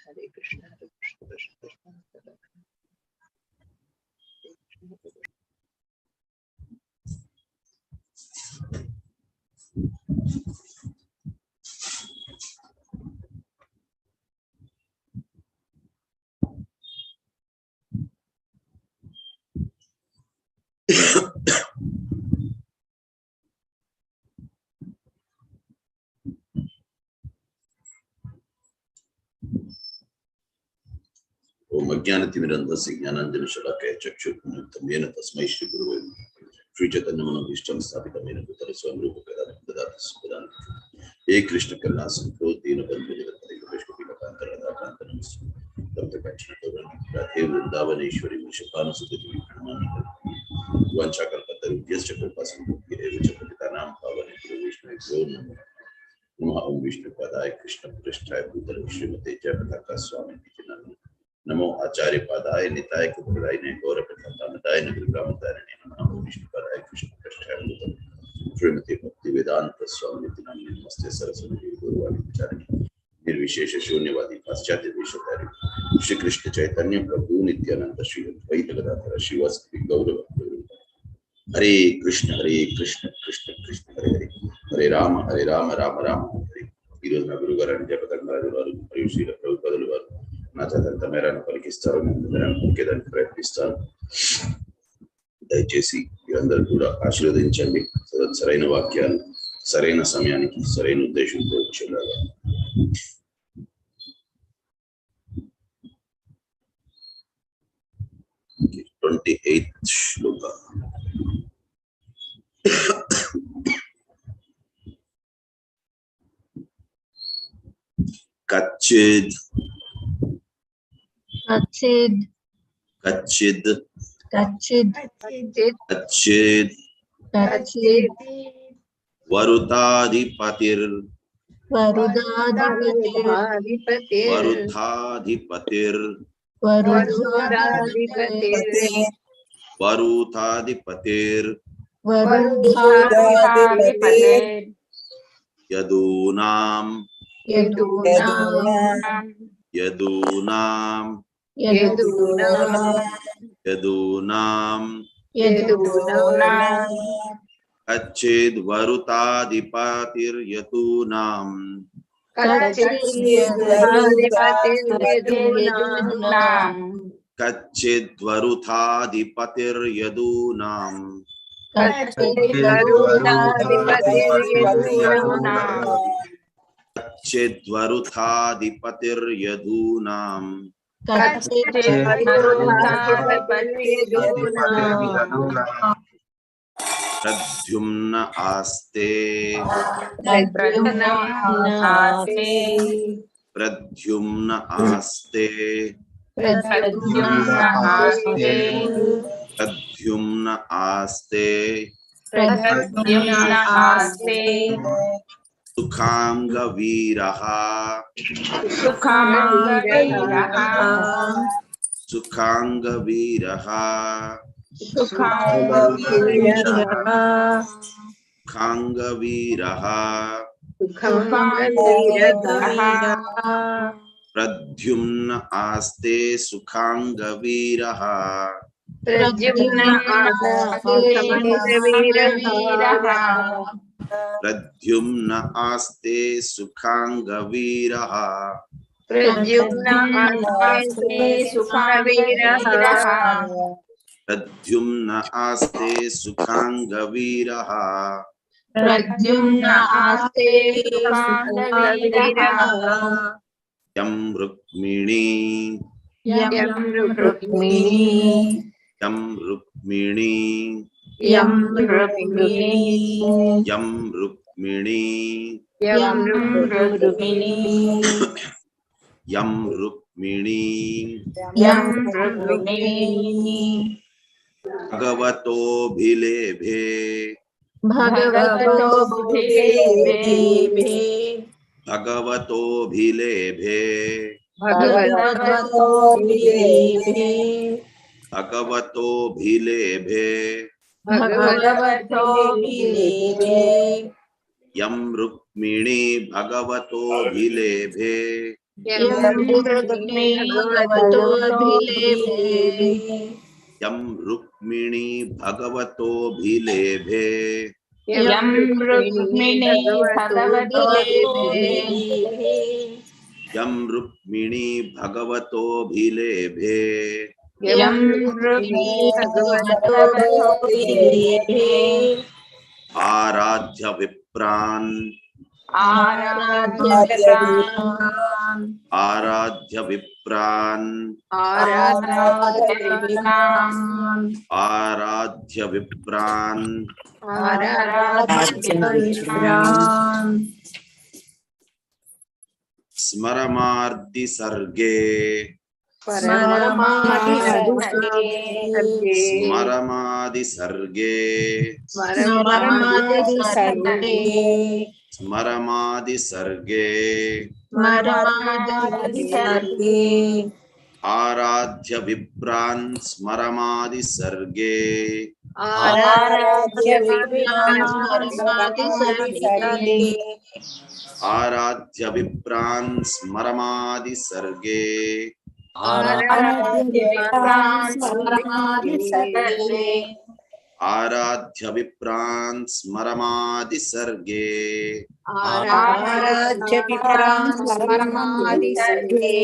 Hare Krishna, Hare Krishna, Krishna Krishna, Hare Hare. ओम अज्ञानतिमिरन्धस्य ज्ञानाञ्जनशलाकया चक्षुरुन्मिलितं येन तस्मै श्रीगुरवे श्रीचैतन्यमनोभीष्टं स्थापितं येन भूतले स्वयं रूपकदा ददाति सुखदां हे कृष्ण करुणा सिन्धु दीनबन्धु जगत्पते विष्णुपीडकान्त नमस्ते राधे वृन्दावनेश्वरी वृषभानुसुते प्रणमामि वाञ्छाकल्पतरुभ्यश्च कृपासिन्धुभ्येव च पतितानां पावनेभ्यो वैष्णवेभ्यो नमः ओम विष्णुपदाय कृष्णपृष्ठाय भूतले श्रीमते जयप्रकाश स्वामी नमो आचार्य पादाय निताय कुबुरायने गौरप्रतापदाय नगरग्रामतारिणे नमः विष्णुपदाय कृष्णपृष्ठाय भूतले श्रीमते भक्तिवेदांत स्वामी नमस्ते सरस्वती गुरुवाणी विचारिणे निर्विशेष शून्यवादी पाश्चात्य देशतारि श्री कृष्ण चैतन्य प्रभु नित्यानंद श्री अद्वैत गदाधर श्रीवासदि गौरभक्तवृंद हरे कृष्ण कृष्ण कृष्ण हरे हरे हरे राम राम राम हरे ఈరోజు నా గురువు గారు అంటే పతంగరాజు వారు మరియు శ్రీ ప్రభుపదులు వారు నా చదంత మేరను పలికిస్తారు నేను పలికేదానికి ప్రయత్నిస్తాను దయచేసి మీరందరూ కూడా ఆశీర్వదించండి సరైన వాక్యాలు సరైన సమయానికి సరైన ఉద్దేశంతో వచ్చేలాగా 28th श्लोक कच्चिद कच्चिद कच्चिद कच्चिद कच्चिद कच्चिद वरुताधिपतिर वरुदाधिपतिर वरुथाधिपतिर वरुथाधिपतिर यदूनाम कच्चिद वरुताधिपतिर यदूनाम कच्चिद वरुथाधिपतिर यदूनाम चिद्वरुथाधिपतिर्यदूनां प्रद्युम्न आस्ते प्रद्युम्न आस्ते प्रद्युम्न आस्ते सुखांगवीरः सुखांगवीरः सुखांगवीरः प्रद्युम्न आस्ते सुखांगवीरः प्रद्युम्न आस्ते सुखांगवीरः प्रद्युम्न आस्ते सुखांगवीरः यं रुक्मिणी यं रुक्मिणी यं रुक्मिणी भगवतो भिलेभे भगवतोऽभिलेभे भगवतोऽभिलेभे भगवतोऽभिलेभे भगवतोऽभिलेभे यं रुक्मिणी भगवतोऽभिलेभे यं रुक्मिणी भगवतोऽभिलेभे यं रुक्मिणी भगवतोऽभिलेभे यं रुक्मिणी भगवतोऽभिलेभे यं रुक्मिणी भगवतोऽभिलेभे यं रुक्मिणी भगवतोऽभिलेभे आराध्य विप्रान् आराध्य विप्रान् आराध्य विप्रान् आराध्य विप्रान् आराध्य विप्रान् आराध्य विप्रान् स्मरमार्दि सर्गे स्मरमादि सर्गे स्मरमादि सर्गे स्मरमादि सर्गे स्मरमादि सर्गे स्मरमादि सर्गे आराध्य विप्रान् स्मरमादि सर्गे आराध्य विप्रान् स्मरमादि सर्गे आराध्य विप्रान् स्मरमादि सर्गे आराध्य विप्रान् स्मरमादि सर्गे आराध्य विप्रान् स्मरमादि सर्गे आराध्य विप्रान् स्मरमादि सर्गे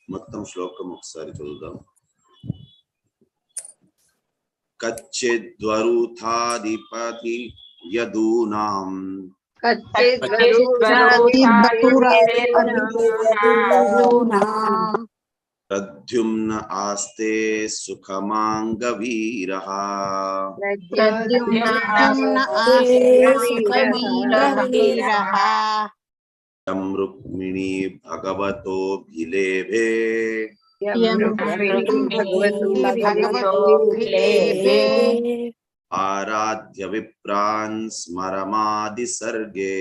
మొత్తం శ్లోకం ఒకసారి చదువుదాం. కచ్చిద్వరుథాధిపతి యదూనాం ప్రద్యుమ్న ఆస్తే సుఖమాంగవీరః యం రుక్మిణీ భగవతోభిలేభే आराध्य विप्रान् स्मरमादि सर्गे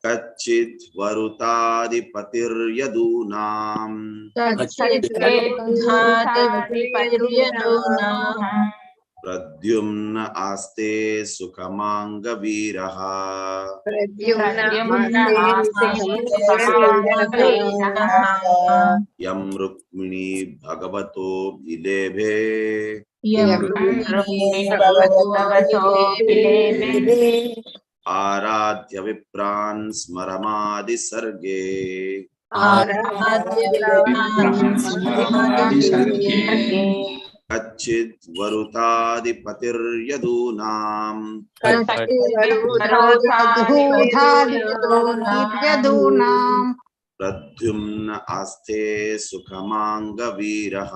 कच्चिद् वरुताधिपतिर्यदूनां प्रद्युम्न आस्ते सुखमांगवीरः यं रुक्मिणी भगवतोऽभिलेभे आराध्य विप्रान् स्मरमादि सर्गे कच्चिद् वरुताधिपतिर्यदूनां प्रद्युम्न आस्ते सुखमांगवीरः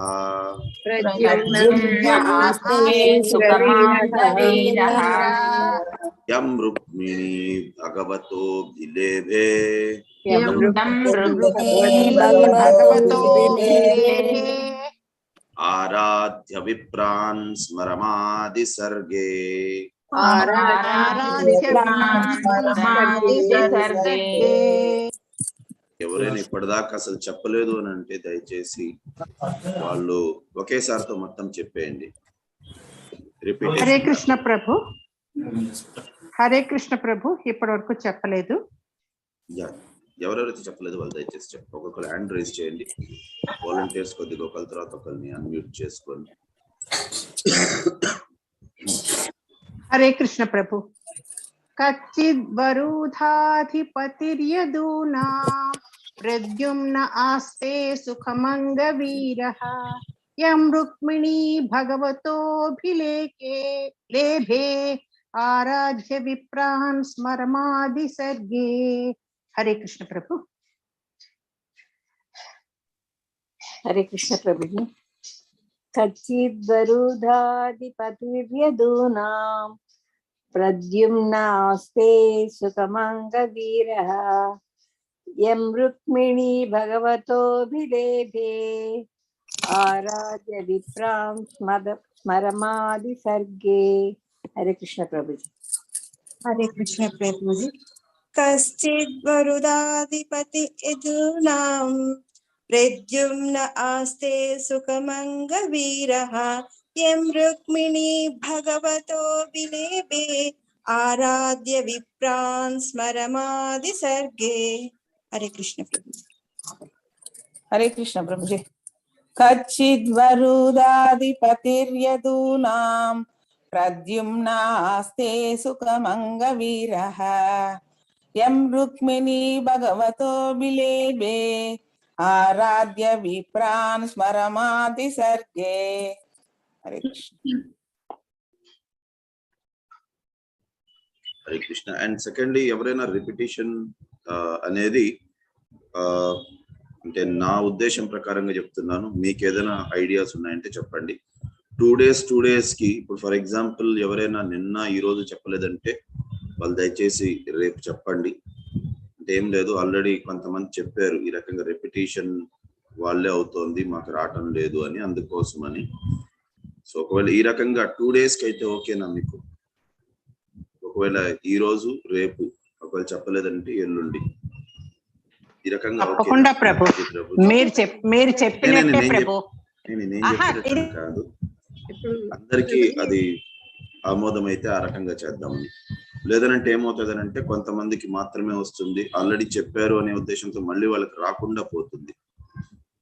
यं रुक्मिणी भगवतोऽभिलेभे आराध्य विप्रान् स्मरमादि सर्गे ఎవరైనా ఇప్పటిదాకా అసలు చెప్పలేదు అని అంటే దయచేసి వాళ్ళు ఒకేసారితో మొత్తం చెప్పేయండి. హరే కృష్ణ ప్రభు. హరే కృష్ణ ప్రభు. ఇప్పటి వరకు చెప్పలేదు. ఎవరెవరైతే చెప్పలేదు వాళ్ళు దయచేసి చెప్పండి. ఒక్కొక్కరు హ్యాండ్ రైజ్ చేయండి. వాలంటీర్స్ కొద్దిగా ఒకరి తర్వాత ఒకరిని అన్మ్యూట్ చేసుకోండి. హరే కృష్ణ ప్రభు. కచ్చిద్ వరుధాధిపతిర్యదూనా ప్రద్యుమ్న ఆస్తే సుఖమంగవీరః యం రుక్మిణీ భగవతోభిలేఖే లేభే ఆరాధ్య విప్రాన్ స్మరమాది సర్గే. హరే కృష్ణ ప్రభు. హరే కృష్ణ ప్రభుజీ. కచ్చిద్వరుధాధిపతిర్యదూనాం ప్రద్యుమ్న ఆస్తే సుఖమంగవీరః యం రుక్మిణీ భగవతోభిలేభే ఆరాధ్య విప్రాం స్మరమాది సర్గే. హరే కృష్ణ ప్రభుజీ. హరే కృష్ణ ప్రభుజీ. కశ్చిద్వరుదాధిపతి యదూనాం ప్రద్యుమ్న ఆస్తే సుఖమంగ వీరః యం రుక్మిణీ భగవతో విలేబే ఆరాధ్య విప్రాన్ స్మరమాది సర్గే. హరే కృష్ణ ప్రభుజీ. హరే కృష్ణ ప్రభుజీ. కచ్చిద్వరుదాధిపతిర్యదూనాం ప్రద్యుమ్నాస్తే సుఖమంగ వీరః యం రుక్మిణీ భగవతో బిలేబే ఆరాధ్య విప్రాన్ స్మరమాది సర్గే. హరే కృష్ణ. హరే కృష్ణ. అండ్ సెకండ్, ఎవరైనా రిపిటేషన్ అనేది అంటే నా ఉద్దేశం ప్రకారంగా చెప్తున్నాను, మీకు ఏదైనా ఐడియాస్ ఉన్నాయంటే చెప్పండి. 2 days కి ఇప్పుడు ఫర్ ఎగ్జాంపుల్ ఎవరైనా నిన్న ఈ రోజు చెప్పలేదంటే వాళ్ళు దయచేసి రేపు చెప్పండి. అంటే ఏం లేదు, ఆల్రెడీ కొంతమంది చెప్పారు ఈ రకంగా రెపిటేషన్ వాళ్ళే అవుతోంది, మాకు రావటం లేదు అని, అందుకోసమని. సో ఒకవేళ ఈ రకంగా 2 days కి అయితే ఓకేనా మీకు? ఒకవేళ ఈ రోజు రేపు, ఒకవేళ చెప్పలేదంటే ఎల్లుండి, ఈ రకంగా తప్పకుండా ప్రభు. మీరు చెప్పినట్టే ప్రభు. నేనేం చెప్పినట్టు కాదు, అందరికీ అది ఆమోదం అయితే ఆ రకంగా చేద్దామని. లేదనంటే ఏమవుతుందనంటే కొంతమందికి మాత్రమే వస్తుంది, ఆల్రెడీ చెప్పారు అనే ఉద్దేశంతో మళ్ళీ వాళ్ళకి రాకుండా పోతుంది.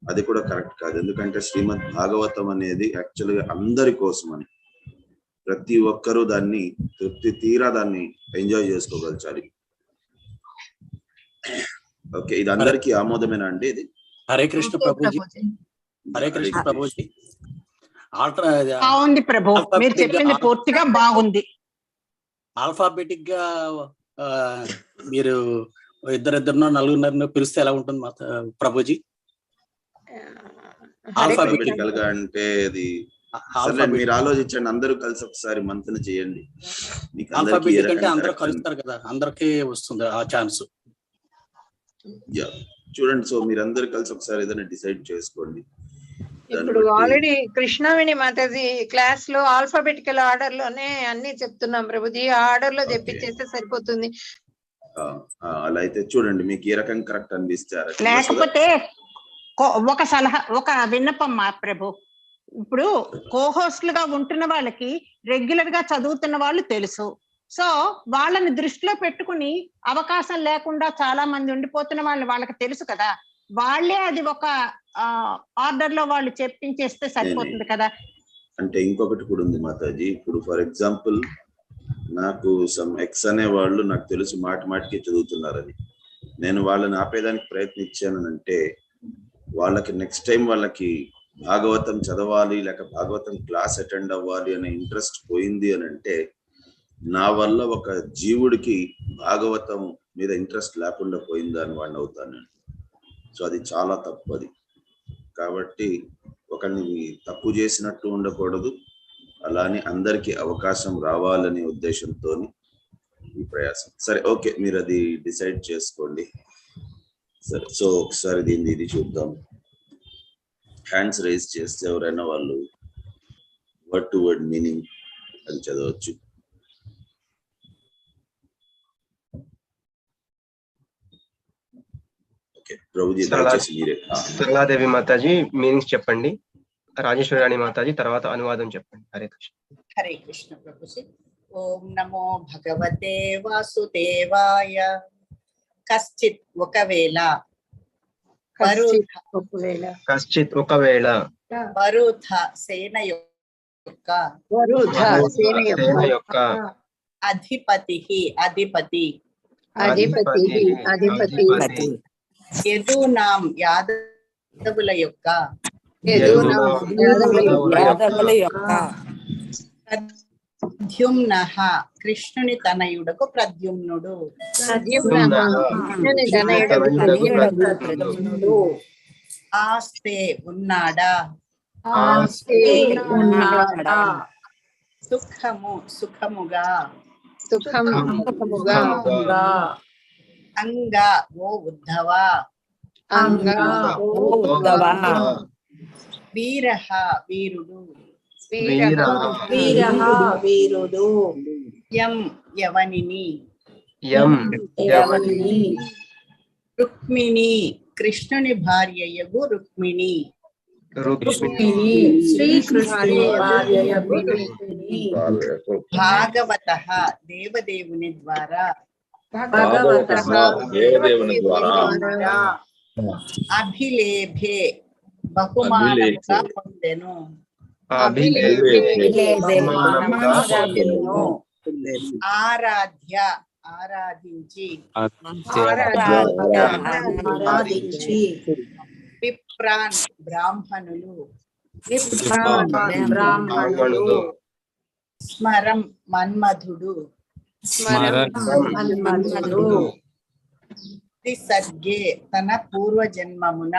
అది కూడా కరెక్ట్ కాదు. ఎందుకంటే శ్రీమద్ భాగవతం అనేది యాక్చువల్గా అందరి కోసమని, ప్రతి ఒక్కరూ దాన్ని తృప్తి తీరా దాన్ని ఎంజాయ్ చేసుకోగలచాలి. ఓకే, ఇది అందరికీ ఆమోదమేనా అండి? ఇది హరే కృష్ణ ప్రభుజీ. హరే కృష్ణ ప్రభుజీ. బాగుంది ప్రభు, మీరు చెప్పింది పూర్తిగా బాగుంది. ఆల్ఫాబెటిక్ గా మీరు ఇద్దరిద్దరినో నలుగురినో పిలిస్తే ఎలా ఉంటుంది ప్రభుజీ? ఆల్ఫాబెటికల్ గా అంటే అది మీరు ఆలోచించండి, అందరూ కలిసి ఒకసారి మంతన చేయండి. ఆల్ఫాబెటిక్ అంటే అందరూ కలుస్తారు కదా, అందరికీ వస్తుంది ఆ ఛాన్స్. చూడండి, సో మీరు అందరు కలిసి ఒకసారి ఏదైనా డిసైడ్ చేసుకోండి. ఇప్పుడు ఆల్రెడీ కృష్ణవేణి మాతాజీ క్లాస్ లో ఆల్ఫాబెటికల్ ఆర్డర్ లోనే అన్ని చెప్తున్నాం ప్రభుజీ, ఆర్డర్ లో చెప్పించేస్తే సరిపోతుంది. అలా అయితే చూడండి, మీకు ఏ రకం కరెక్ట్ అనిపిస్తే. లేకపోతే ఒక సలహా, ఒక విన్నపం మా ప్రభు. ఇప్పుడు కోహోస్ట్లుగా ఉంటున్న వాళ్ళకి రెగ్యులర్ గా చదువుతున్న వాళ్ళు తెలుసు. సో వాళ్ళని దృష్టిలో పెట్టుకుని అవకాశం లేకుండా చాలా మంది ఉండిపోతున్న వాళ్ళకి తెలుసు కదా, వాళ్ళే అది ఒక ఆర్డర్ లో వాళ్ళు చెప్పించేస్తే సరిపోతుంది కదా. అంటే ఇంకొకటి కూడా ఉంది మాతాజీ. ఇప్పుడు ఫర్ ఎగ్జాంపుల్ నాకు సమ్ ఎక్స్ అనే వాళ్ళు నాకు తెలుసు మాటికి చదువుతున్నారని, నేను వాళ్ళని ఆపేదానికి ప్రయత్నించానంటే వాళ్ళకి నెక్స్ట్ టైం వాళ్ళకి భాగవతం చదవాలి లేక భాగవతం క్లాస్ అటెండ్ అవ్వాలి అనే ఇంట్రెస్ట్ పోయింది అని అంటే నా వల్ల ఒక జీవుడికి భాగవతం మీద ఇంట్రెస్ట్ లేకుండా పోయిందని వాడిని అవుతాను నేను. సో అది చాలా తప్పు. అది కాబట్టి ఒకరిని తప్పు చేసినట్టు ఉండకూడదు, అలానే అందరికీ అవకాశం రావాలనే ఉద్దేశంతో ఈ ప్రయాసం. సరే, ఓకే, మీరు అది డిసైడ్ చేసుకోండి. సరే, సో ఒకసారి ఇది చూద్దాం. హ్యాండ్స్ రైజ్ చేస్తే ఎవరైనా వాళ్ళు వర్డ్ టు వర్డ్ మీనింగ్ అది చదవచ్చు. ఓకే ప్రభుజీ, దయచేసి మీరే. సరళాదేవి మాతాజీ మీనింగ్స్ చెప్పండి, రాజేశ్వరి రాణి మాతాజీ తర్వాత అనువాదం చెప్పండి. హరే కృష్ణ. హరే కృష్ణ ప్రభుజీ. ఓం నమో భగవతే వాసుదేవాయ. కశ్చిత్ ఒకవేళ, కశ్చిత్ ఒకవేళ, వరుధ సేన యొక్క అధిపతి యదూనాం యాదవుల యొక్క ప్రద్యుమ్నః కృష్ణుని తనయుడకు ప్రద్యుమ్నుడు. ఆస్తే ఉన్నాడా, సుఖముగా, అంగా ఓ ఉద్ధవా, వీరః వీరుడు, వీరుడు. యం యవనిని. రుక్మిణి కృష్ణుని భార్యయగు రుక్మిణి. శ్రీకృష్ణుని భార్యయగు రుక్మిణి. భాగవతః దేవదేవుని ద్వారా. అభిలేభే బహుమానముగా పొందెను. ఆరాధ్య ఆరాధించి. విప్రాన్ బ్రాహ్మణులు. స్మరం మన్మధుడు. సర్గే తన పూర్వజన్మమున.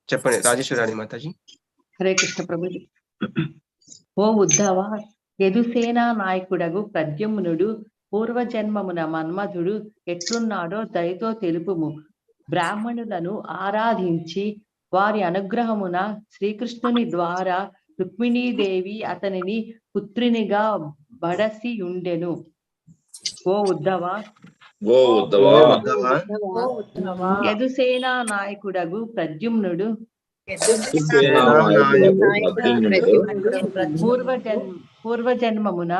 చెప్పండి రాజేశ్వరాణి మాతాజీ. హరే కృష్ణ ప్రభుజీ. ఓ ఉద్ధవ, యదుసేనా నాయకుడగు ప్రద్యుమ్నుడు పూర్వజన్మమున మన్మధుడు ఎట్లున్నాడో దయతో తెలుపుము. బ్రాహ్మణులను ఆరాధించి వారి అనుగ్రహమున శ్రీకృష్ణుని ద్వారా రుక్మిణీదేవి అతనిని పుత్రినిగా బడసి ఉండెను. ఓ ఉద్ధవ, యదుసేనా నాయకుడగు ప్రద్యుమ్నుడు పూర్వజన్మమున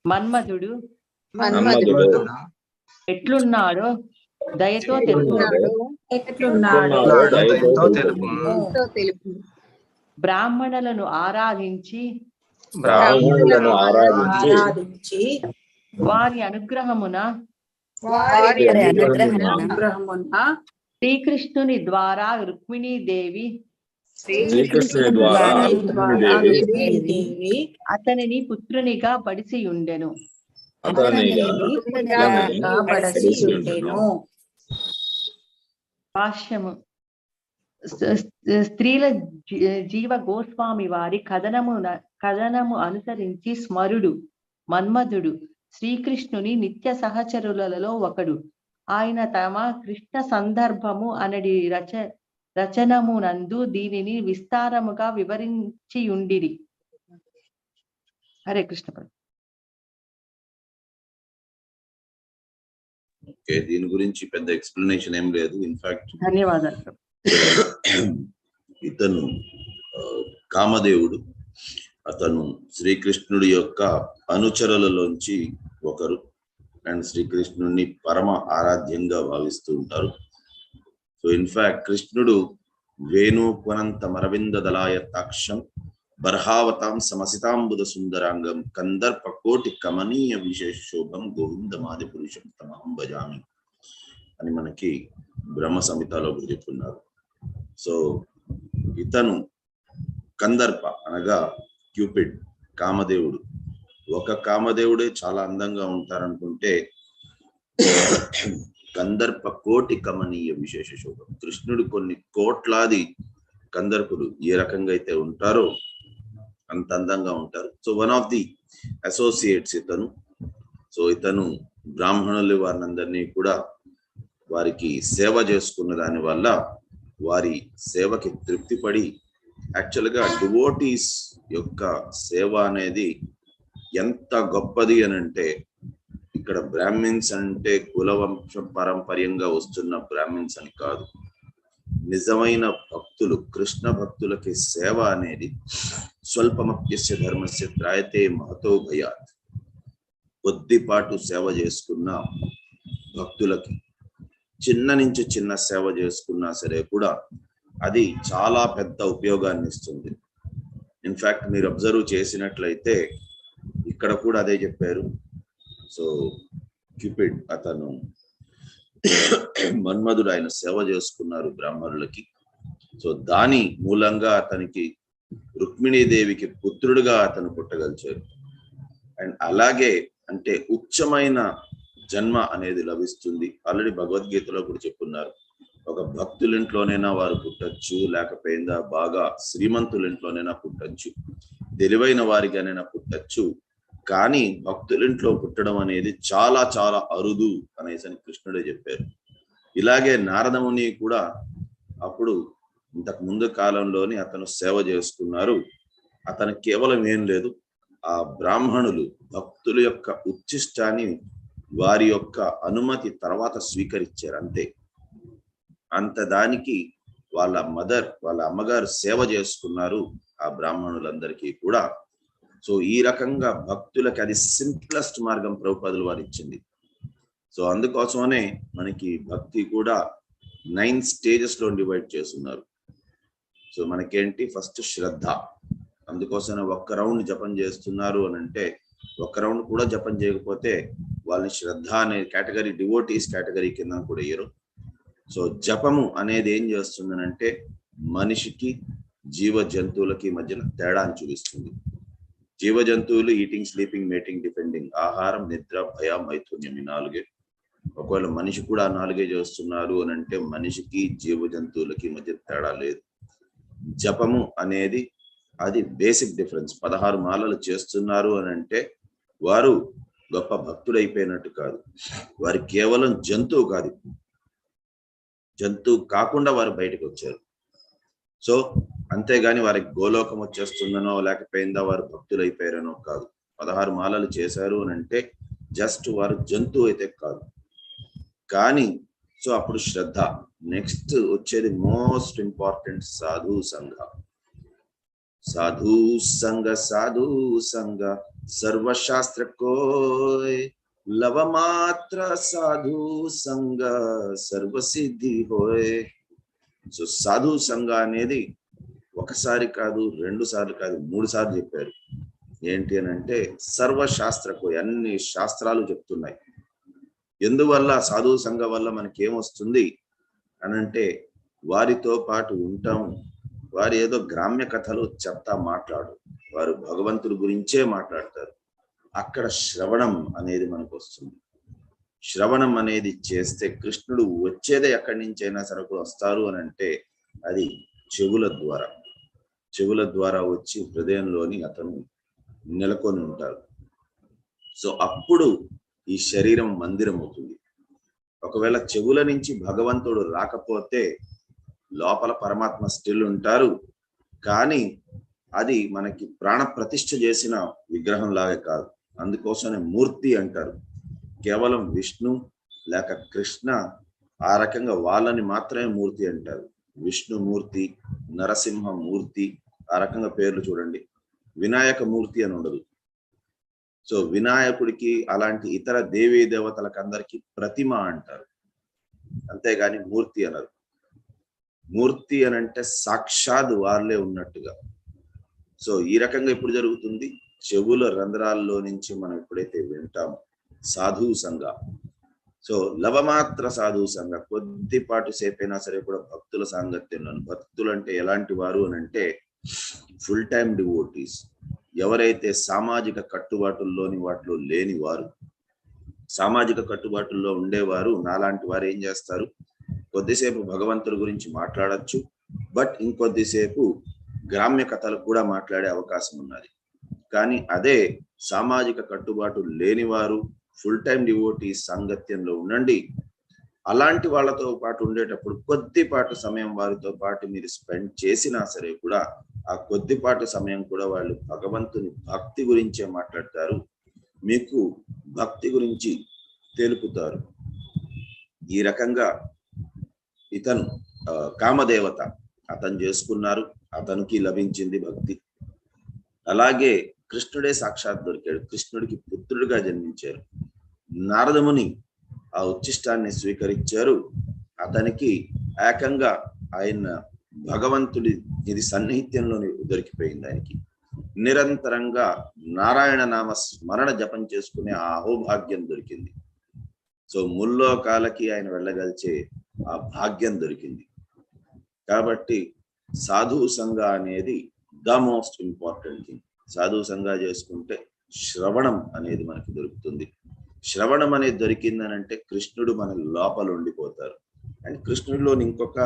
మన్మధుడు ఎట్లున్నాడో దయతో తెలుపు. బ్రాహ్మణులను ఆరాధించి వారి అనుగ్రహమున శ్రీకృష్ణుని ద్వారా రుక్మిణీదేవి అతనిని పుత్రునిగా బడిసి ఉండెను. భాష్యము. స్త్రీల జీవ గోస్వామి వారి కథనము అనుసరించి స్మరుడు మన్మధుడు శ్రీకృష్ణుని నిత్య సహచరులలో ఒకడు. ఆయన తమ కృష్ణ సందర్భము అనడి రచనమునందు దీనిని విస్తారముగా వివరించి ఉండిరి. హరే కృష్ణ. ఓకే, దీని గురించి పెద్ద ఎక్స్ప్లెనేషన్ ఏం లేదు. ఇన్ఫాక్ట్ ధన్యవాదాలు. ఇతను కామదేవుడు, అతను శ్రీకృష్ణుడి యొక్క అనుచరులలోంచి ఒకరు. అండ్ శ్రీకృష్ణుడిని పరమ ఆరాధ్యంగా భావిస్తూ ఉంటారు. సో ఇన్ఫాక్ట్ కృష్ణుడు వేణు పునంత మరవింద దళాయతాక్షం బర్హావతాం సమసితాంబుద సుందరాంగం కందర్ప కోటి కమనీయ విశేష శోభం గోవిందమాది పురుషం తమహం భజామి అని మనకి బ్రహ్మ సంహితలో చెప్తున్నారు. సో ఇతను కందర్ప అనగా క్యూపిడ్, కామదేవుడు. ఒక కామదేవుడే చాలా అందంగా ఉంటారనుకుంటే కందర్ప కోటి కమనీయ విశేష శోభం. కృష్ణుడు కొన్ని కోట్లాది కందర్పులు ఏ రకంగా అయితే ఉంటారో అంత అందంగా ఉంటారు. So one of the associates ఇతను. సో ఇతను బ్రాహ్మణులు వారినందరినీ కూడా వారికి సేవ చేసుకున్న దాని వల్ల వారి సేవకి తృప్తిపడి, యాక్చువల్గా డివోటీస్ యొక్క సేవ అనేది ఎంత గొప్పది అని అంటే, ఇక్కడ బ్రాహ్మిన్స్ అంటే కులవంశ పారంపర్యంగా వస్తున్న బ్రాహ్మిన్స్ అని కాదు. నిజమైన భక్తులు, కృష్ణ భక్తులకి సేవ అనేది స్వల్పమప్యస్య ధర్మస్య త్రాయతే మహతో భయాత్. కొద్దిపాటు సేవ చేసుకున్న భక్తులకి, చిన్న నుంచి చిన్న సేవ చేసుకున్నా సరే కూడా అది చాలా పెద్ద ఉపయోగాన్ని ఇస్తుంది. ఇన్ఫాక్ట్ మీరు అబ్జర్వ్ చేసినట్లయితే ఇక్కడ కూడా అదే చెప్పారు. సో క్యూపిడ్ అతను మన్మధుడు, ఆయన సేవ చేసుకున్నారు బ్రాహ్మణులకి. సో దాని మూలంగా అతనికి రుక్మిణీదేవికి పుత్రుడుగా అతను పుట్టగలిచారు. అండ్ అలాగే అంటే ఉచ్చమైన జన్మ అనేది లభిస్తుంది. ఆల్రెడీ భగవద్గీతలో కూడా చెప్పున్నారు, ఒక భక్తులింట్లోనైనా వారు పుట్టచ్చు, లేకపోయిందా బాగా శ్రీమంతులింట్లోనైనా పుట్టచ్చు, తెలివైన వారిగానైనా పుట్టచ్చు. కానీ భక్తులింట్లో పుట్టడం అనేది చాలా చాలా అరుదు అనేసి కృష్ణుడే చెప్పారు. ఇలాగే నారదముని కూడా అప్పుడు ఇంతకు ముందు కాలంలోని అతను సేవ చేసుకున్నారు. అతను కేవలం ఏం లేదు, ఆ బ్రాహ్మణులు భక్తుల యొక్క ఉచ్చిష్టాన్ని వారి యొక్క అనుమతి తర్వాత స్వీకరించారు. అంతే. అంత దానికి వాళ్ళ అమ్మగారు సేవ చేసుకున్నారు ఆ బ్రాహ్మణులందరికీ కూడా. సో ఈ రకంగా భక్తులకి అది సింప్లెస్ట్ మార్గం ప్రభుపాదులు వారు ఇచ్చింది. సో అందుకోసమనే మనకి భక్తి కూడా 9 stages లో డివైడ్ చేస్తున్నారు. సో మనకేంటి, ఫస్ట్ శ్రద్ధ. అందుకోసమే ఒక్క రౌండ్ జపం చేస్తున్నారు అని అంటే, ఒక్క రౌండ్ కూడా జపం చేయకపోతే వాళ్ళని శ్రద్ధ అనే కేటగిరీ, డివోటీస్ కేటగిరీ కింద కూడా వేయరు. సో జపము అనేది ఏం చేస్తుందనంటే మనిషికి జీవ జంతువులకి మధ్యన తేడాన్ని చూపిస్తుంది. జీవ జంతువులు ఈటింగ్, స్లీపింగ్, మేటింగ్, డిపెండింగ్, ఆహారం, నిద్ర, భయ, మైథున్యం, ఈ 4. ఒకవేళ మనిషి కూడా 4 చేస్తున్నారు అని అంటే మనిషికి జీవ జంతువులకి మధ్య తేడా లేదు. జపము అనేది అది బేసిక్ డిఫరెన్స్. 16 మాలలు చేస్తున్నారు అని అంటే వారు గొప్ప భక్తుడు అయిపోయినట్టు కాదు. వారు కేవలం జంతువు కాదు, జంతువు కాకుండా వారు బయటకు వచ్చారు. సో అంతేగాని వారికి గోలోకం వచ్చేస్తుందనో లేకపోయిందా వారు భక్తులు అయిపోయారనో కాదు. 16 మాలలు చేశారు అని అంటే జస్ట్ వారు జంతువు అయితే కాదు. కానీ సో అప్పుడు శ్రద్ధ. నెక్స్ట్ వచ్చేది మోస్ట్ ఇంపార్టెంట్, సాధు సంఘ. సాధు సంఘ, సాధు సంఘ సర్వశాస్త్ర కోయ్, లవ మాత్ర సాధు సంఘ సర్వసిద్ధి హోయ్. సో సాధు సంఘ అనేది ఒకసారి కాదు, 2 సార్లు కాదు, 3 సార్లు చెప్పారు. ఏంటి అని అంటే సర్వశాస్త్రకు, అన్ని శాస్త్రాలు చెప్తున్నాయి. ఎందువల్ల సాధు సంఘ వల్ల మనకి ఏమొస్తుంది అని అంటే వారితో పాటు ఉంటాము. వారు ఏదో గ్రామ్య కథలు చెప్తా మాట్లాడు, వారు భగవంతుడి గురించే మాట్లాడతారు. అక్కడ శ్రవణం అనేది మనకు వస్తుంది. శ్రవణం అనేది చేస్తే కృష్ణుడు వచ్చేదే ఎక్కడి నుంచి అయినా సరే కూడా వస్తారు అని అంటే అది చెవుల ద్వారా. చెవుల ద్వారా వచ్చి హృదయంలోని అతను నెలకొని ఉంటారు. సో అప్పుడు ఈ శరీరం మందిరం అవుతుంది. ఒకవేళ చెవుల నుంచి భగవంతుడు రాకపోతే లోపల పరమాత్మ స్టిల్ ఉంటారు. కానీ అది మనకి ప్రాణ ప్రతిష్ఠ చేసిన విగ్రహం లాగే కాదు. అందుకోసమే మూర్తి అంటారు. కేవలం విష్ణు లేక కృష్ణ ఆ రకంగా వాళ్ళని మాత్రమే మూర్తి అంటారు. విష్ణుమూర్తి, నరసింహమూర్తి, ఆ రకంగా పేర్లు చూడండి. వినాయక మూర్తి అని ఉండదు. సో వినాయకుడికి అలాంటి ఇతర దేవీ దేవతలకు అందరికీ ప్రతిమ అంటారు, అంతేగాని మూర్తి అనరు. మూర్తి అని అంటే సాక్షాత్ వాళ్ళే ఉన్నట్టుగా. సో ఈ రకంగా ఎప్పుడు జరుగుతుంది, చెవుల రంధ్రాల్లో నుంచి మనం ఎప్పుడైతే వింటామో సాధు సంఘ. సో లవమాత్ర సాధు సంఘ, కొద్దిపాటు సేపైనా సరే కూడా భక్తుల సాంగత్యంలో. భక్తులు అంటే ఎలాంటి వారు అని అంటే ఫుల్ టైం డివోటీస్. ఎవరైతే సామాజిక కట్టుబాటుల్లోని వాటిలో లేని వారు, సామాజిక కట్టుబాటుల్లో ఉండేవారు నాలాంటి వారు ఏం చేస్తారు, కొద్దిసేపు భగవంతుడి గురించి మాట్లాడచ్చు, బట్ ఇంకొద్దిసేపు గ్రామ్య కథలు కూడా మాట్లాడే అవకాశం ఉన్నది. కానీ అదే సామాజిక కట్టుబాటు లేనివారు ఫుల్ టైం డివోటీ సాంగత్యంలో ఉండండి. అలాంటి వాళ్ళతో పాటు ఉండేటప్పుడు కొద్దిపాటు సమయం వారితో పాటు మీరు స్పెండ్ చేసినా సరే కూడా ఆ కొద్దిపాటు సమయం కూడా వాళ్ళు భగవంతుని భక్తి గురించే మాట్లాడతారు, మీకు భక్తి గురించి తెలుపుతారు. ఈ రకంగా ఇతను కామదేవత అతను చేసుకున్నారు, అతనికి లభించింది భక్తి. అలాగే కృష్ణుడే సాక్షాత్ దొరికాడు, కృష్ణుడికి పుత్రుడిగా జన్మించారు. నారదముని ఆ ఉచ్చిష్టాన్ని స్వీకరించారు, అతనికి ఏకంగా ఆయన భగవంతుడి ఇది సన్నిహిత్యంలోని దొరికిపోయింది. ఆయనకి నిరంతరంగా నారాయణ నామ స్మరణ జపం చేసుకునే ఆ అహోభాగ్యం దొరికింది. సో ముల్లోకాలకి ఆయన వెళ్ళగలిచే ఆ భాగ్యం దొరికింది. కాబట్టి సాధు సంఘ అనేది ద మోస్ట్ ఇంపార్టెంట్ థింగ్. సాధు సంఘ చేసుకుంటే శ్రవణం అనేది మనకి దొరుకుతుంది. శ్రవణం అనేది దొరికిందని అంటే కృష్ణుడు మన లోపల ఉండిపోతారు. అండ్ కృష్ణుడిలోని ఇంకొక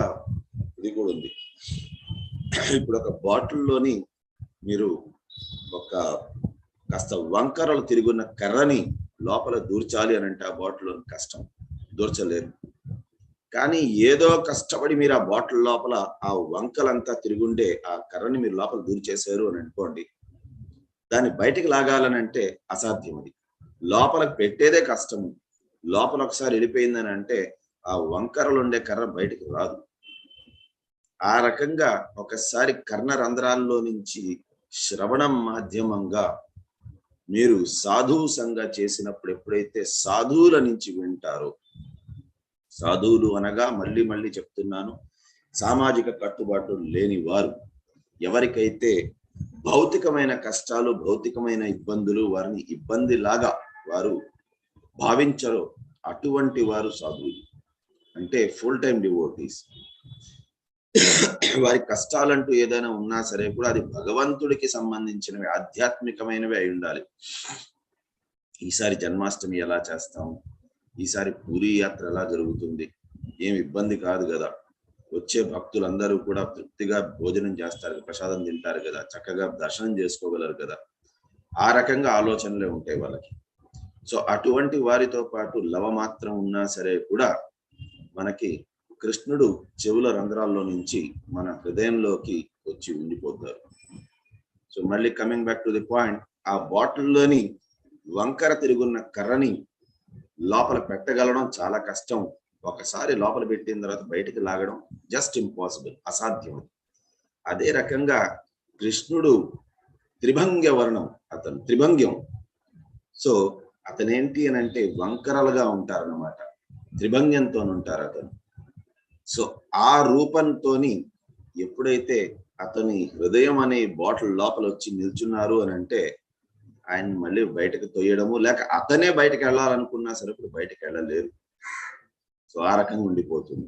ఇది కూడా ఉంది. ఇప్పుడు ఒక బాటిల్లోని మీరు ఒక కాస్త వంకరలు తిరుగున్న కర్రని లోపల దూర్చాలి అని అంటే ఆ బాటిల్లో కష్టం, దూర్చలేరు. కానీ ఏదో కష్టపడి మీరు ఆ బాటిల్ లోపల ఆ వంకలంతా తిరుగుండే ఆ కర్రని మీరు లోపల దూర్చేశారు అని అనుకోండి, దాన్ని బయటికి లాగాలని అంటే అసాధ్యం. అది లోపలికి పెట్టేదే కష్టము. లోపల ఒకసారి వెళ్ళిపోయిందని అంటే ఆ వంకరలు ఉండే కర్ర బయటికి రాదు. ఆ రకంగా ఒకసారి కర్ణ రంధ్రాల్లో నుంచి శ్రవణం మాధ్యమంగా మీరు సాధువు సంఘ చేసినప్పుడు ఎప్పుడైతే సాధువుల నుంచి వింటారో, సాధువులు అనగా మళ్ళీ మళ్ళీ చెప్తున్నాను, సామాజిక కట్టుబాటు లేని వారు, ఎవరికైతే భౌతికమైన కష్టాలు భౌతికమైన ఇబ్బందులు వారిని ఇబ్బందిలాగా వారు భావించరో అటువంటి వారు సాధువులు, అంటే ఫుల్ టైం డివోటీస్. వారి కష్టాలంటూ ఏదైనా ఉన్నా సరే కూడా అది భగవంతుడికి సంబంధించినవి, ఆధ్యాత్మికమైనవి అయి ఉండాలి. ఈసారి జన్మాష్టమి ఎలా చేస్తాం, ఈసారి పూరీ యాత్ర ఎలా జరుగుతుంది, ఏం ఇబ్బంది కాదు కదా, వచ్చే భక్తులందరూ కూడా తృప్తిగా భోజనం చేస్తారు, ప్రసాదం తింటారు కదా, చక్కగా దర్శనం చేసుకోగలరు కదా, ఆ రకంగా ఆలోచనలే ఉంటాయి వాళ్ళకి. సో అటువంటి వారితో పాటు లవమాత్రం ఉన్నా సరే కూడా మనకి కృష్ణుడు చెవుల రంధ్రాల్లో నుంచి మన హృదయంలోకి వచ్చి ఉండిపోతారు. సో మళ్ళీ coming back to the point, ఆ బాటిల్లోని వంకర తిరుగున్న కర్రని లోపల పెట్టగలడం చాలా కష్టం. ఒకసారి లోపల పెట్టిన తర్వాత బయటికి లాగడం జస్ట్ ఇంపాసిబుల్, అసాధ్యం. అదే రకంగా కృష్ణుడు త్రిభంగ్య వర్ణం, అతను త్రిభంగ్యం. సో అతనేంటి అని అంటే వంకరలుగా ఉంటారన్నమాట, త్రిభంగ్యంతో ఉంటారు అతను. సో ఆ రూపంతోని ఎప్పుడైతే అతని హృదయం అనే బాటిల్ లోపల వచ్చి నిల్చున్నారు అని అంటే ఆయన మళ్ళీ బయటకు తొయ్యడము, లేక అతనే బయటకు వెళ్ళాలనుకున్నా సరే ఇప్పుడు బయటకు వెళ్ళలేరు. సో ఆ రకంగా ఉండిపోతుంది.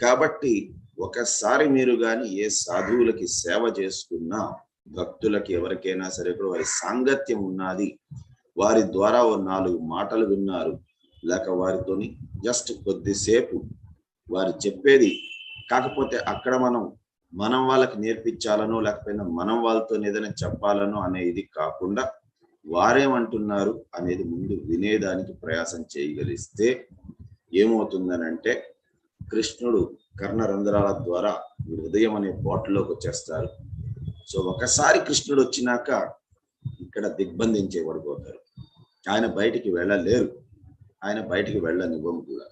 కాబట్టి ఒకసారి మీరు కానీ ఏ సాధువులకి సేవ చేసుకున్నా, భక్తులకి ఎవరికైనా సరే కూడా వారి సాంగత్యం ఉన్నది, వారి ద్వారా ఓ 4 మాటలు విన్నారు, లేక వారితోని జస్ట్ కొద్దిసేపు వారు చెప్పేది, కాకపోతే అక్కడ మనం వాళ్ళకి నేర్పించాలనో లేకపోయినా మనం వాళ్ళతో ఏదైనా చెప్పాలనో అనే ఇది కాకుండా వారేమంటున్నారు అనేది ముందు వినేదానికి ప్రయాసం చేయగలిస్తే ఏమవుతుందనంటే కృష్ణుడు కర్ణ రంధ్రాల ద్వారా హృదయం అనే బాటిల్లోకి వచ్చేస్తారు. సో ఒకసారి కృష్ణుడు వచ్చినాక ఇక్కడ దిగ్బంధించేబడిపోతారు. ఆయన బయటికి వెళ్ళలేరు, ఆయన బయటికి వెళ్ళనివ్వము కూడా.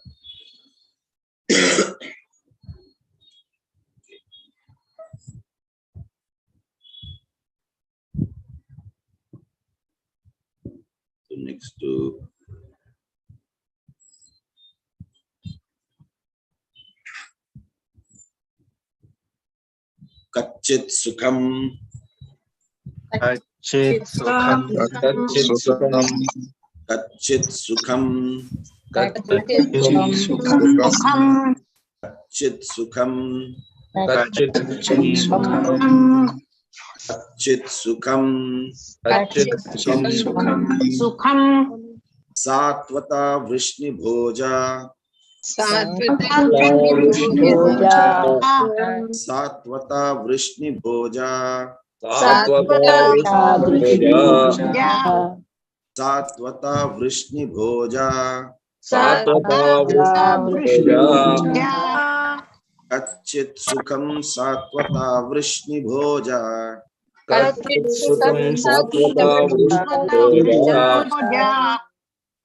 నెక్స్ట్ కచ్చిత్ సుఖం కచ్చిత్ సుఖం కచ్చిత్ సుఖం కచ్చిత్ సుఖం కచ్చిత్ సుఖం కచ్చిత్ సుఖం సుఖం సాత్వత వృష్ణి భోజ సాత్వత వృష్ణి భోజ సాత్వత వృష్ణి భోజ కచ్చిత్ సుఖం సాత్వత వృష్ణి భోజ కచ్చిత్ సుఖం సాత్వత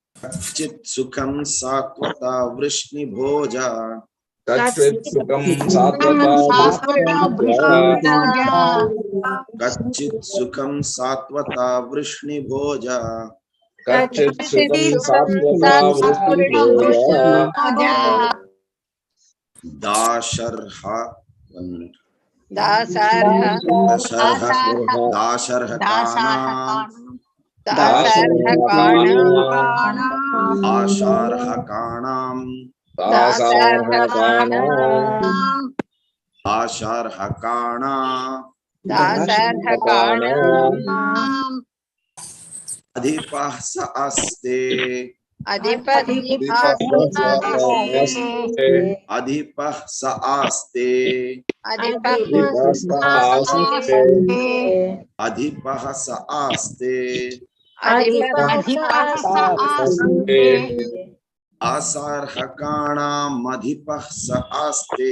కచ్చిత్ సుఖం సాత్వత వృష్ణి భోజ కచ్చిత్ సుఖం సాత్వత కచ్చిత్ సుఖం సాత్వత వృష్ణి భోజ కచ్చిత్ సుఖం సాత్వత దాశర్హ ఆశార్హకాణాం అధిపః స అస్తే अधिपति अधिपः स आस्ते अधिपः स आस्ते आसार्हकाणाम् अधिपः स आस्ते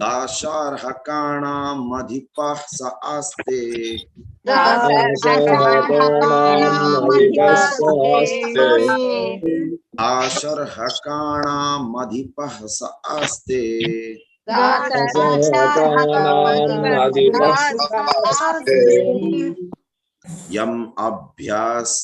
दाशार्हकाणाम् अधिपः स आस्ते आशर्हकाणाम् अधिपः स आस्ते यम् अभ्यासाच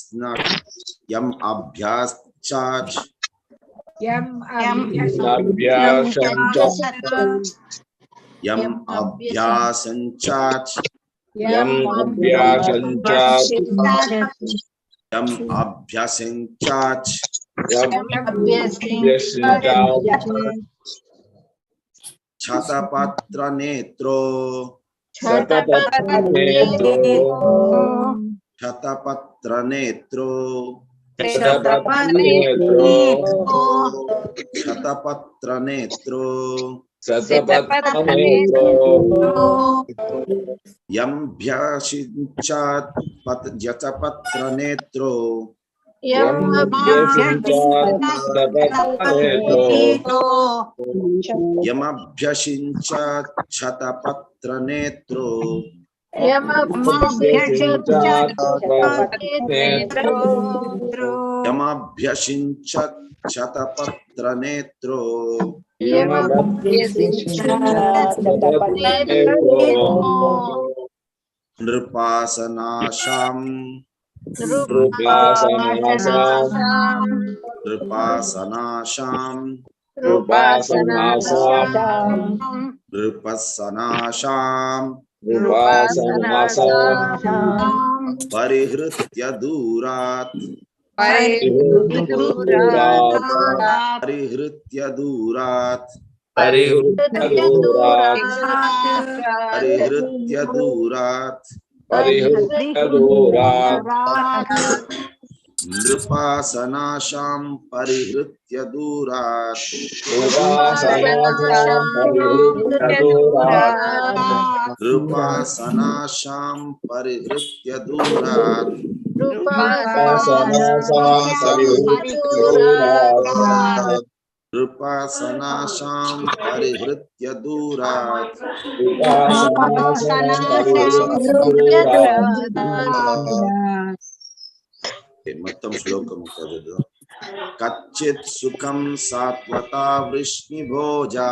छतपत्र नेत्रो यम् जतपत्र नेत्रो यमभ्यषिञ्चात् क्षतपत्र नेत्रो यमभ्यषिञ्चात् क्षतपत्र नेत्रो नृपासनाशाम् परिहृत्य दूरात् नृपासनाशाम् परिहृत्य दूरात् नृपासनाशाम् परिहृत्य दूरात् नृपासनाशाम् परिहृत्य दूरात् మొత్తం శ్లోకము చదువు. కచ్చిత్ సుఖం సాత్వతా వృష్ణిభోజా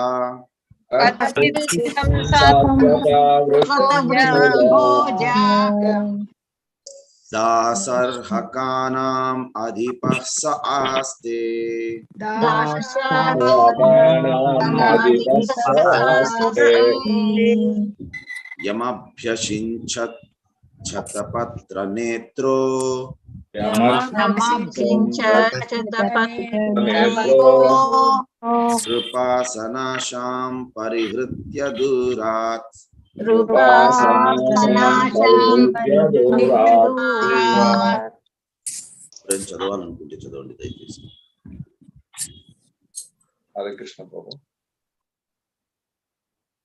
दासर्हकानाम् अधिपः स आस्ते यमभ्यषिञ्चत् क्षतपत्र नेत्रो कृपासनाशाम् परिहृत्य दूरात् చదవాలనుకుంటే చదవండి దయచేసి. హరే కృష్ణ ప్రభు.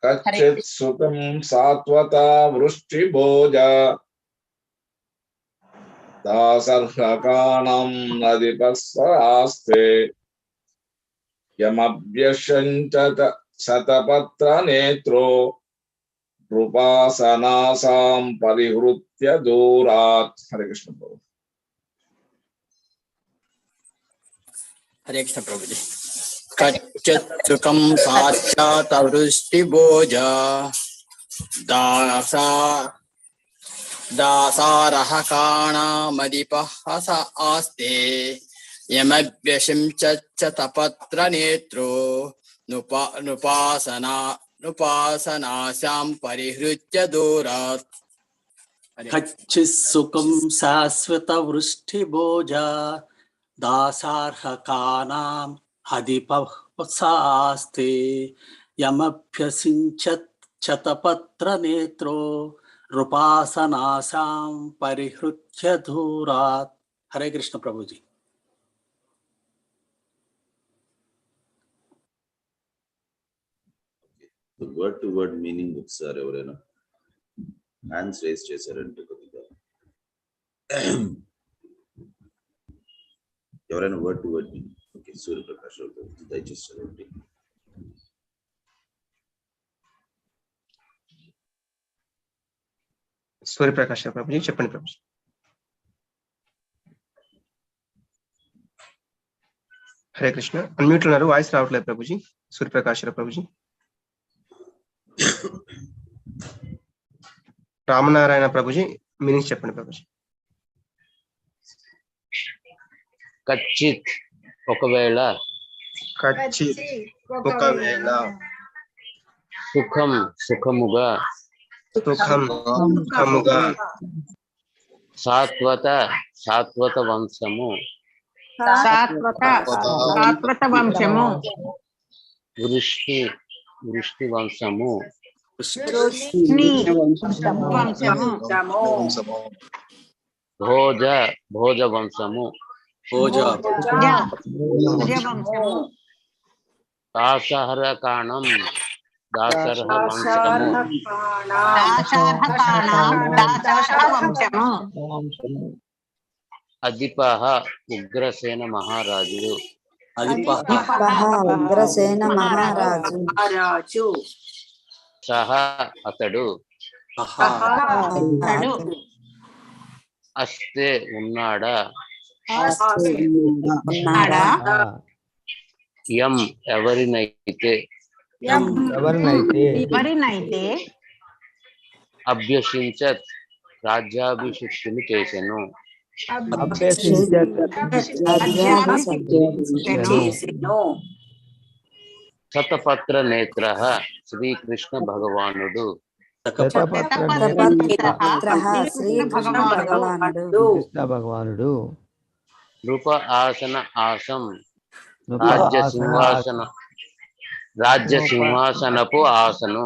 కచ్చిత్ సుఖం సాత్వతా వృష్టి భోజ దాసర్హకాణం నదిపస్సరాస్తే యమభ్యషంచత శతపత్ర నేత్రో నృపాసనాసాం పరిహృత్య దూరాత్. హరే కృష్ణ ప్రభు. हरे कृष्ण प्रभु जी. कच्चित् सुखं साक्षात् वृष्टिभोजा दासारहकाणामधिपः स आस्ते यमभ्यषिञ्चत् नेत्रो नृपासनाशां परिहृत्य दूरात्. कच्चित् सुखं शाश्वत वृष्टिभोजा दासार्हकानाम् अधिपः स आस्ते यमभ्यषिञ्चत् क्षतपत्र नेत्रो నృపాసనాశాం పరిహృత్య దూరాత్. Hare Krishna Prabhuji. Word to word meaning ఒకసారి ఎవరైనా హ్యాండ్స్ రేస్ చేశారంటే కొద్దిగా ఎవరైనా word to word meaning. Okay, Suryaprakash దయచేసి చదవండి. సూర్యప్రకాష్ ప్రభుజీ చెప్పండి ప్రభుజీ. హరే కృష్ణ. అన్మ్యూట్ ఉన్నారు, వాయిస్ రావట్లేదు ప్రభుజీ. సూర్యప్రకాష్ ప్రభుజీ. రామనారాయణ ప్రభుజీ మీనింగ్స్ చెప్పండి ప్రభుజీ. కచ్చిత్ ఒకవేళ, కచ్చిత్ ఒకవేళ, సుఖం సుఖముగా, సుఖం సుఖముగా, సాత్వత వంశము, సాత్వత వంశము, వృష్టి వంశము, భోజ వంశము, దాసహరకాణం వంశము, అధిపః ఉగ్రసేన మహారాజు, ఉగ్రసేన మహారాజు, సహ అతడు, అస్తే ఉన్నాడా, యం ఎవరినైతే, అభ్యసించత్ రాజ్యాభిషిక్తుని చేసెను, శతపత్ర నేత్ర శ్రీకృష్ణ భగవానుడు, నృప ఆసన ఆసం రాజ్య సింహాసనపు ఆసను,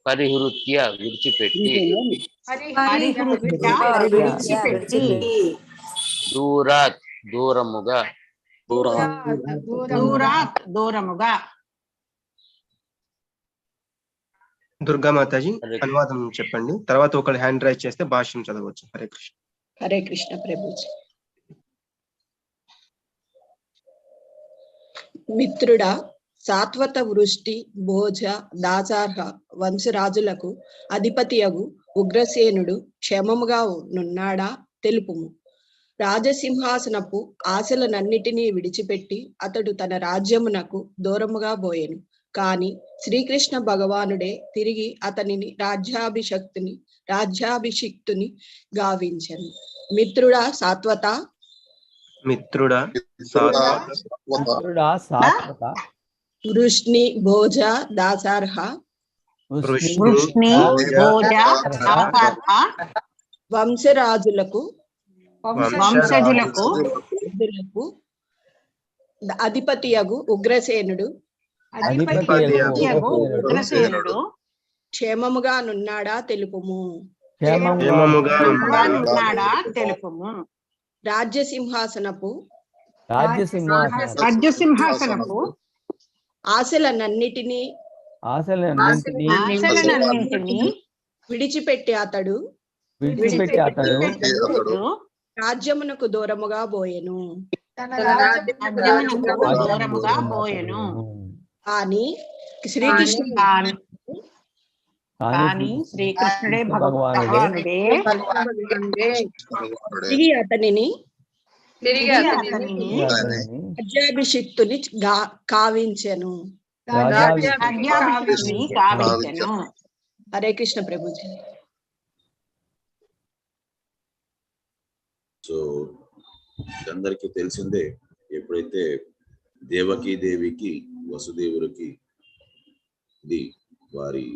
పరిహృత్య విడిచిపెట్టి, దూరాత్ దూరముగా, దుర్గా మాతాజీ అనువాదం చెప్పండి. తర్వాత ఒకళ్ళు హ్యాండ్ రైజ్ చేస్తే భాష్యం చదవచ్చు. హరే కృష్ణ. హరే కృష్ణ ప్రభుజీ. మిత్రుడా, సాత్వత వృష్టి భోజ దాచార్హ వంశరాజులకు అధిపతియగు ఉగ్రసేనుడు క్షేమముగా నున్నాడా తెలుపుము. రాజసింహాసనపు ఆశలనన్నిటినీ విడిచిపెట్టి అతడు తన రాజ్యమునకు దూరముగా పోయెను. కాని శ్రీకృష్ణ భగవానుడే తిరిగి అతనిని రాజ్యాభిషిక్తుని గావించెను. మిత్రుడా సాత్వత, వృష్ణి భోజ దాసార్హ వంశరాజులకు అధిపతియగు ఉగ్రసేనుడు క్షేమముగా నున్నాడా తెలుపుము. రాజ్యసింహాసనపు ఆశలనన్నిటినీ విడిచిపెట్టి అతడు రాజ్యమునకు దూరముగా పోయెను. కానీ శ్రీకృష్ణుడే భగవానుడే తిరిగి అతనిని రాజ్యాభిషిక్తుని కావించెను. హరే కృష్ణ ప్రభుజీ. సో అందరికీ తెలిసిందే, ఎప్పుడైతే దేవకీ దేవికి వసుదేవుడికి ఇది వారి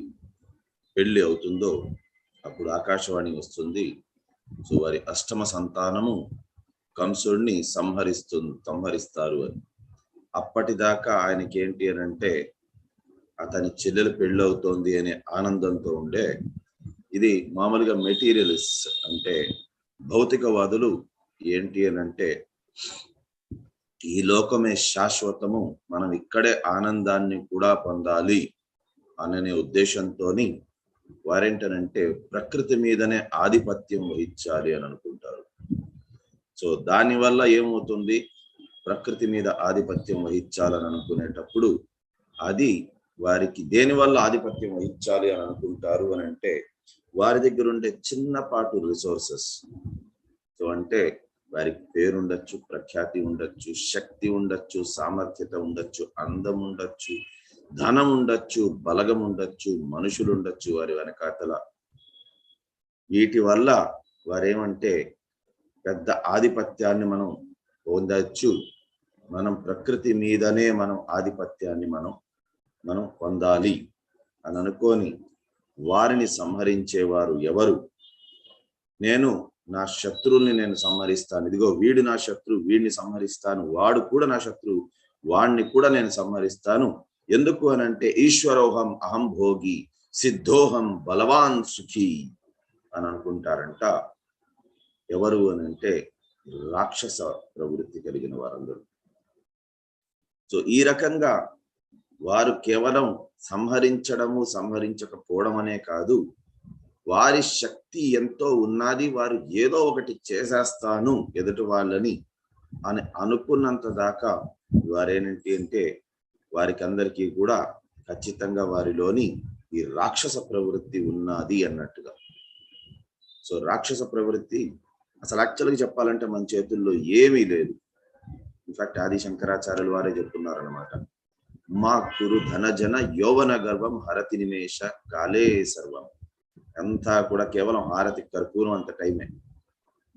పెళ్లి అవుతుందో అప్పుడు ఆకాశవాణి వస్తుంది. సో వారి అష్టమ సంతానము కంసుడిని సంహరిస్తారు అని. అప్పటిదాకా ఆయనకి ఏంటి అని అంటే అతని చెల్లెలు పెళ్ళవుతోంది అనే ఆనందంతో ఉండే. ఇది మామూలుగా మెటీరియలిస్ట్ అంటే భౌతికవాదులు ఏంటి అని అంటే ఈ లోకమే శాశ్వతము, మనం ఇక్కడే ఆనందాన్ని కూడా పొందాలి అనే ఉద్దేశంతో వారేంటనంటే ప్రకృతి మీదనే ఆధిపత్యం వహించాలి అని అనుకుంటారు. సో దానివల్ల ఏమవుతుంది, ప్రకృతి మీద ఆధిపత్యం వహించాలని అనుకునేటప్పుడు అది వారికి దేనివల్ల ఆధిపత్యం వహించాలి అని అనుకుంటారు అని అంటే వారి దగ్గర ఉండే చిన్నపాటు రిసోర్సెస్. సో అంటే వారికి పేరుండొచ్చు, ప్రఖ్యాతి ఉండొచ్చు, శక్తి ఉండొచ్చు, సామర్థ్యత ఉండొచ్చు, అందం ఉండొచ్చు, ధనం ఉండొచ్చు, బలగం ఉండొచ్చు, మనుషులు ఉండొచ్చు వారి వెనకాతల. వీటి వల్ల వారేమంటే పెద్ద ఆధిపత్యాన్ని మనం పొందొచ్చు. మనం ప్రకృతి మీదనే మనం ఆధిపత్యాన్ని మనం పొందాలి అని అనుకొని వారిని సంహరించేవారు ఎవరు? నేను నా శత్రువుల్ని నేను సంహరిస్తాను, ఇదిగో వీడు నా శత్రువు, వీడిని సంహరిస్తాను, వాడు కూడా నా శత్రువు, వాడిని కూడా నేను సంహరిస్తాను. ఎందుకు అని అంటే ఈశ్వరోహం అహం భోగి సిద్ధోహం బలవాన్ సుఖీ అని అనుకుంటారంట. ఎవరు అని అంటే రాక్షస ప్రవృత్తి కలిగిన వారందరూ. సో ఈ రకంగా వారు కేవలం సంహరించడము సంహరించకపోవడం అనే కాదు, వారి శక్తి ఎంతో ఉన్నది, వారు ఏదో ఒకటి చేసేస్తాను ఎదుటి వాళ్ళని అని అనుకున్నంత దాకా వారేంటి అంటే వారికి అందరికీ కూడా ఖచ్చితంగా వారిలోని ఈ రాక్షస ప్రవృత్తి ఉన్నది అన్నట్టుగా. సో రాక్షస ప్రవృత్తి అసలు యాక్చువల్గా చెప్పాలంటే మన చేతుల్లో ఏమీ లేదు. ఇన్ఫాక్ట్ ఆది శంకరాచార్యులు వారే చెప్తున్నారనమాట, మా కురు ధన జన యౌవన గర్వం హరతి నిమేష కాలే సర్వం. అంతా కూడా కేవలం హారతి కర్పూరం అంత టైమే.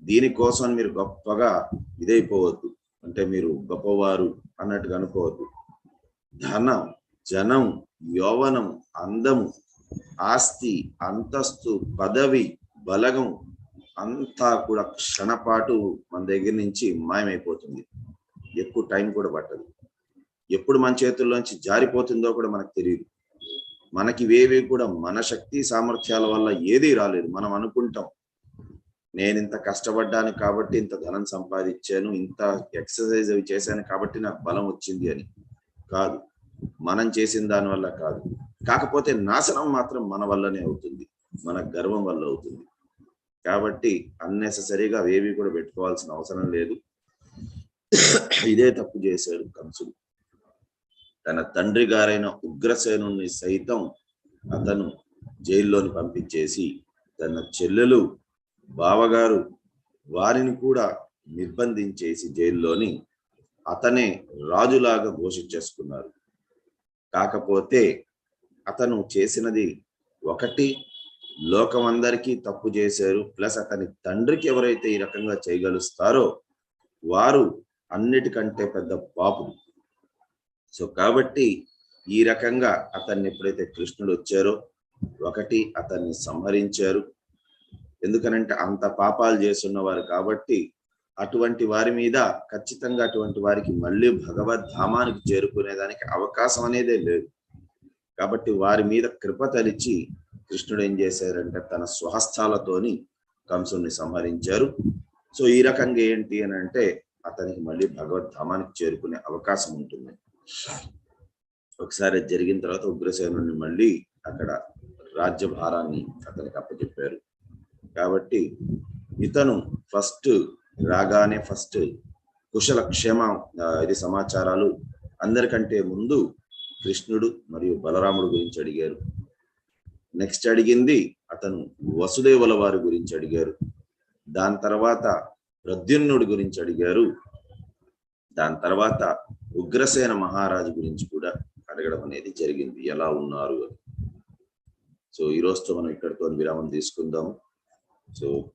దీనికోసం మీరు గొప్పగా ఇదైపోవద్దు, అంటే మీరు గొప్పవారు అన్నట్టుగా అనుకోవద్దు. ధనం, జనం, యౌవనం, అందము, ఆస్తి, అంతస్తు, పదవి, బలగం అంతా కూడా క్షణపాటు మన దగ్గర నుంచి మాయమైపోతుంది. ఎక్కువ టైం కూడా పట్టదు. ఎప్పుడు మన చేతుల్లోంచి జారిపోతుందో కూడా మనకు తెలియదు. మనకి ఇవేవి కూడా మన శక్తి సామర్థ్యాల వల్ల ఏదీ రాలేదు. మనం అనుకుంటాం నేను ఇంత కష్టపడ్డాను కాబట్టి ఇంత ధనం సంపాదించాను, ఇంత ఎక్సర్సైజ్ అవి చేశాను కాబట్టి నాకు బలం వచ్చింది అని. కాదు, మనం చేసిన దాని వల్ల కాదు. కాకపోతే నాశనం మాత్రం మన వల్లనే అవుతుంది, మన గర్వం వల్ల అవుతుంది. కాబట్టి అన్నెసెసరీగా అవేవి కూడా పెట్టుకోవాల్సిన అవసరం లేదు. ఇదే తప్పు చేశాడు కంసుడు. తన తండ్రి గారైన ఉగ్రసేనుని సైతం అతను జైల్లోని పంపించేసి తన చెల్లెలు, బావగారు వారిని కూడా నిర్బంధించేసి జైల్లోని అతనే రాజులాగా ఘోషించేసుకున్నారు. కాకపోతే అతను చేసినది ఒకటి, లోకం అందరికీ తప్పు చేశారు, ప్లస్ అతని తండ్రికి ఎవరైతే ఈ రకంగా చేయగలుస్తారో వారు అన్నిటికంటే పెద్ద పాపులు. సో కాబట్టి ఈ రకంగా అతన్ని ఎప్పుడైతే కృష్ణుడు వచ్చారో ఒకటి అతన్ని సంహరించారు. ఎందుకనంటే అంత పాపాలు చేస్తున్నవారు కాబట్టి అటువంటి వారి మీద ఖచ్చితంగా అటువంటి వారికి మళ్ళీ భగవద్ధామానికి చేరుకునేదానికి అవకాశం అనేదే లేదు. కాబట్టి వారి మీద కృప తలిచి కృష్ణుడు ఏం చేశారంటే తన స్వహస్తాలతోని కంసుని సంహరించారు. సో ఈ రకంగా ఏంటి అని అంటే అతనికి మళ్ళీ భగవద్ధామానికి చేరుకునే అవకాశం ఉంటుంది. ఒకసారి జరిగిన తర్వాత ఉగ్రసేనుని మళ్ళీ అక్కడ రాజ్యభారాన్ని అతనికి అప్పచెప్పారు. కాబట్టి ఇతను ఫస్ట్ రాగానే ఫస్ట్ కుశల క్షేమ ఇది సమాచారాలు అందరికంటే ముందు కృష్ణుడు మరియు బలరాముడు గురించి అడిగారు. నెక్స్ట్ అడిగింది అతను వసుదేవుల వారి గురించి అడిగారు. దాని తర్వాత ప్రద్యుమ్నుడి గురించి అడిగారు. దాని తర్వాత ఉగ్రసేన మహారాజు గురించి కూడా అడగడం అనేది జరిగింది, ఎలా ఉన్నారు అని. సో ఈ రోజుతో మనం ఇక్కడితో విరామం తీసుకుందాము. సో